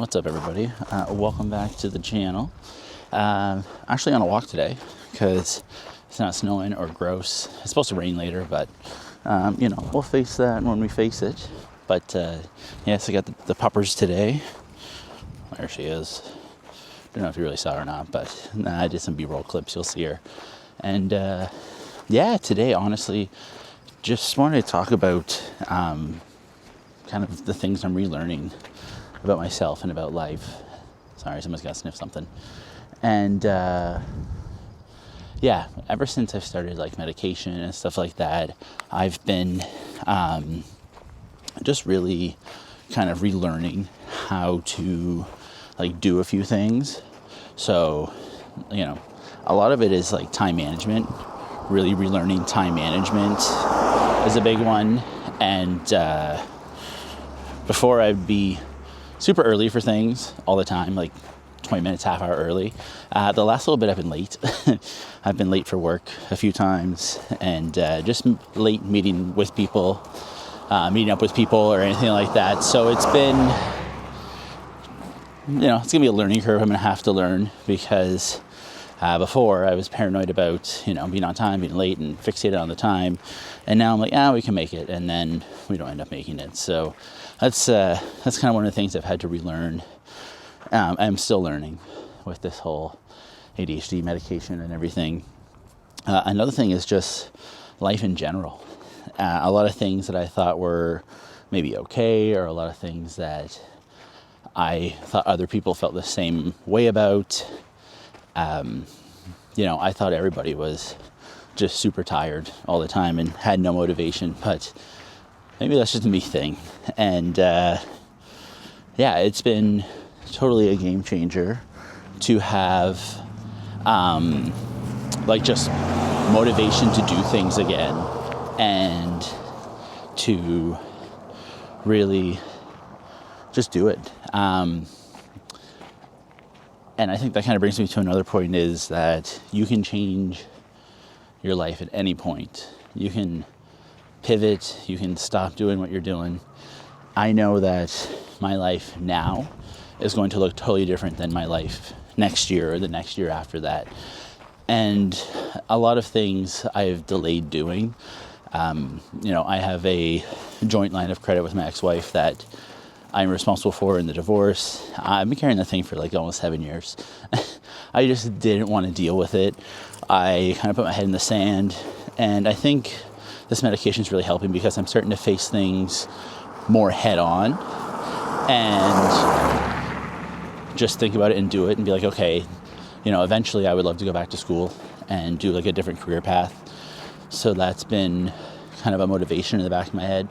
What's up, everybody? Welcome back to the channel. Actually on a walk today because it's not snowing or gross. It's supposed to rain later, but we'll face that when we face it. But yes, I got the puppers today. There she is. Don't know if you really saw her or not, but I did some B-roll clips. You'll see her. And today, honestly, just wanted to talk about kind of the things I'm relearning about myself and about life. Sorry, someone's got to sniff something. And ever since I've started like medication and stuff like that, I've been just really kind of relearning how to like do a few things. So, a lot of it is like time management. Really relearning time management is a big one. And before I'd be super early for things all the time, like 20 minutes, half hour early. The last little bit I've been late. I've been late for work a few times and just late meeting up with people or anything like that. So it's been, it's gonna be a learning curve I'm gonna have to learn because before I was paranoid about, being on time, being late and fixated on the time. And now I'm like, we can make it. And then we don't end up making it. So that's kind of one of the things I've had to relearn. I'm still learning with this whole ADHD medication and everything. Another thing is just life in general. A lot of things that I thought were maybe okay, or a lot of things that I thought other people felt the same way about. I thought everybody was just super tired all the time and had no motivation, but maybe that's just a me thing. And it's been totally a game changer to have just motivation to do things again and to really just do it. And I think that kind of brings me to another point, is that you can change your life at any point. You can pivot, you can stop doing what you're doing. I know that my life now is going to look totally different than my life next year or the next year after that. And a lot of things I've delayed doing. I have a joint line of credit with my ex-wife that I'm responsible for in the divorce. I've been carrying that thing for like almost 7 years. I just didn't want to deal with it. I kind of put my head in the sand, and I think this medication is really helping because I'm starting to face things more head on and just think about it and do it and be like, okay, eventually I would love to go back to school and do like a different career path. So that's been kind of a motivation in the back of my head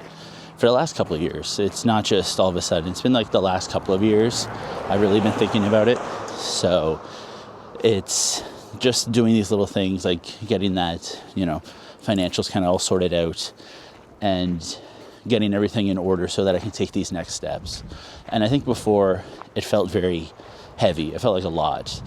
for the last couple of years. It's not just all of a sudden. It's been like the last couple of years I've really been thinking about it. So it's just doing these little things, like getting that, financials kind of all sorted out and getting everything in order so that I can take these next steps. And I think before it felt very heavy. It felt like a lot.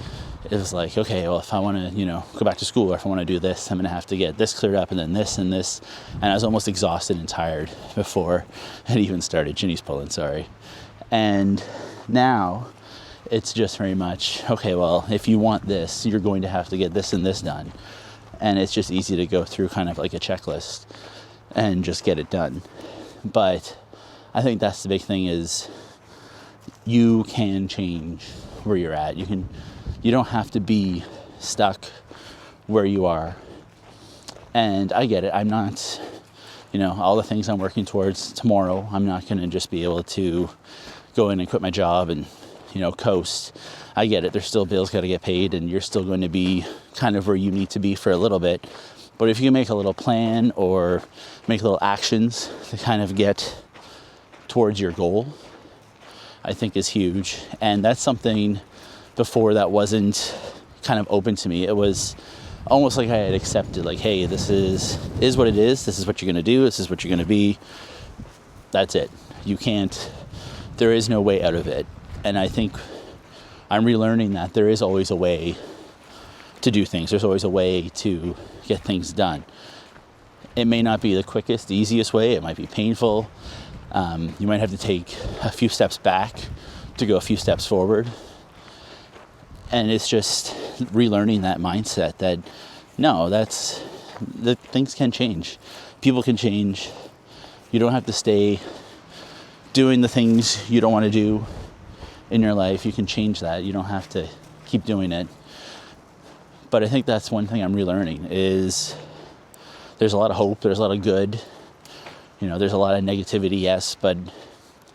It was like, okay, well, if I want to, go back to school, or if I want to do this, I'm going to have to get this cleared up and then this and this. And I was almost exhausted and tired before it even started. Ginny's pulling, sorry. And now it's just very much, okay, well, if you want this, you're going to have to get this and this done. And it's just easy to go through kind of like a checklist and just get it done. But I think that's the big thing, is you can change where you're at. You don't have to be stuck where you are. And I get it. I'm not, all the things I'm working towards tomorrow, I'm not going to just be able to go in and quit my job and, coast. I get it. There's still bills got to get paid, and you're still going to be kind of where you need to be for a little bit. But if you make a little plan or make little actions to kind of get towards your goal, I think is huge. And that's something before that wasn't kind of open to me. It was almost like I had accepted, like, hey, this is what it is. This is what you're going to do. This is what you're going to be. That's it. There is no way out of it. And I think I'm relearning that there is always a way to do things. There's always a way to get things done. It may not be the quickest, the easiest way. It might be painful. You might have to take a few steps back to go a few steps forward. And it's just relearning that mindset that no, that things can change. People can change. You don't have to stay doing the things you don't want to do in your life. You can change that. You don't have to keep doing it. But I think that's one thing I'm relearning is there's a lot of hope. There's a lot of good. There's a lot of negativity, yes, but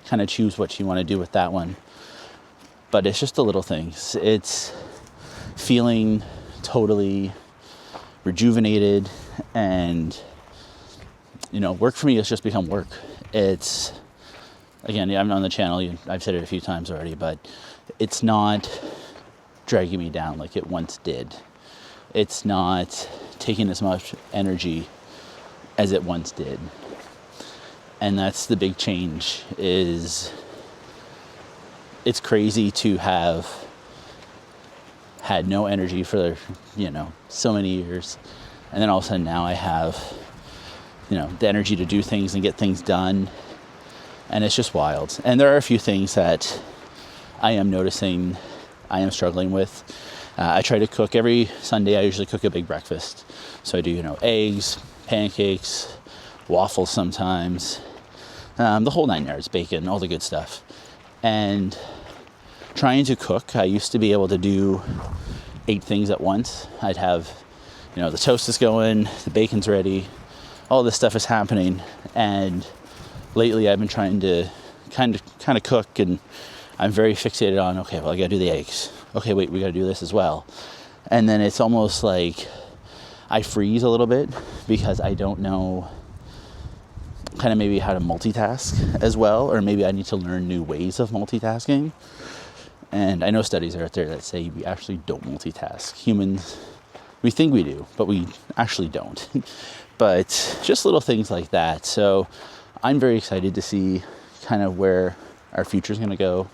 kind of choose what you want to do with that one. But it's just the little things. It's feeling totally rejuvenated, and work for me has just become work. It's, again, I'm on the channel, I've said it a few times already, but it's not dragging me down like it once did. It's not taking as much energy as it once did. And that's the big change. Is it's crazy to have had no energy for so many years, and then all of a sudden now I have the energy to do things and get things done, and it's just wild. And there are a few things that I am noticing I am struggling with. I try to cook every Sunday. I usually cook a big breakfast, so I do eggs, pancakes, waffles sometimes, the whole 9 yards, bacon, all the good stuff. And trying to cook, I used to be able to do 8 things at once. I'd have, the toast is going, the bacon's ready, all this stuff is happening. And lately I've been trying to kind of cook, and I'm very fixated on, okay, well, I gotta do the eggs. Okay, wait, we gotta do this as well. And then it's almost like I freeze a little bit because I don't know kind of maybe how to multitask as well, or maybe I need to learn new ways of multitasking. And I know studies are out there that say we actually don't multitask. Humans, we think we do, but we actually don't. But just little things like that. So I'm very excited to see kind of where our future is going to go.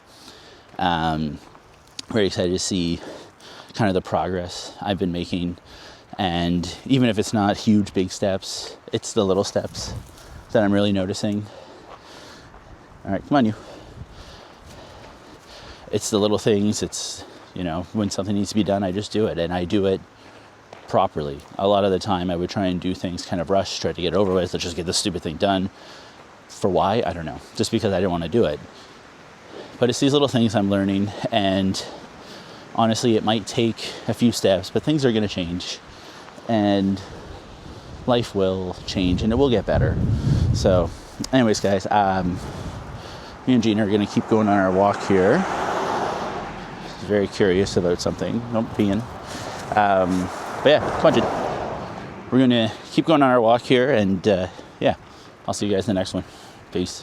Very excited to see kind of the progress I've been making. And even if it's not huge, big steps, it's the little steps that I'm really noticing. All right, come on, you. It's the little things. It's, when something needs to be done, I just do it, and I do it properly. A lot of the time I would try and do things kind of rushed, try to get it over with, let's just get this stupid thing done. For why? I don't know. Just because I didn't want to do it. But it's these little things I'm learning, and honestly, it might take a few steps, but things are going to change, and life will change, and it will get better. So anyways, guys, me and Gina are going to keep going on our walk here. Very curious about something. Don't pee in. But yeah, come on, Gina. We're going to keep going on our walk here, and I'll see you guys in the next one. Peace.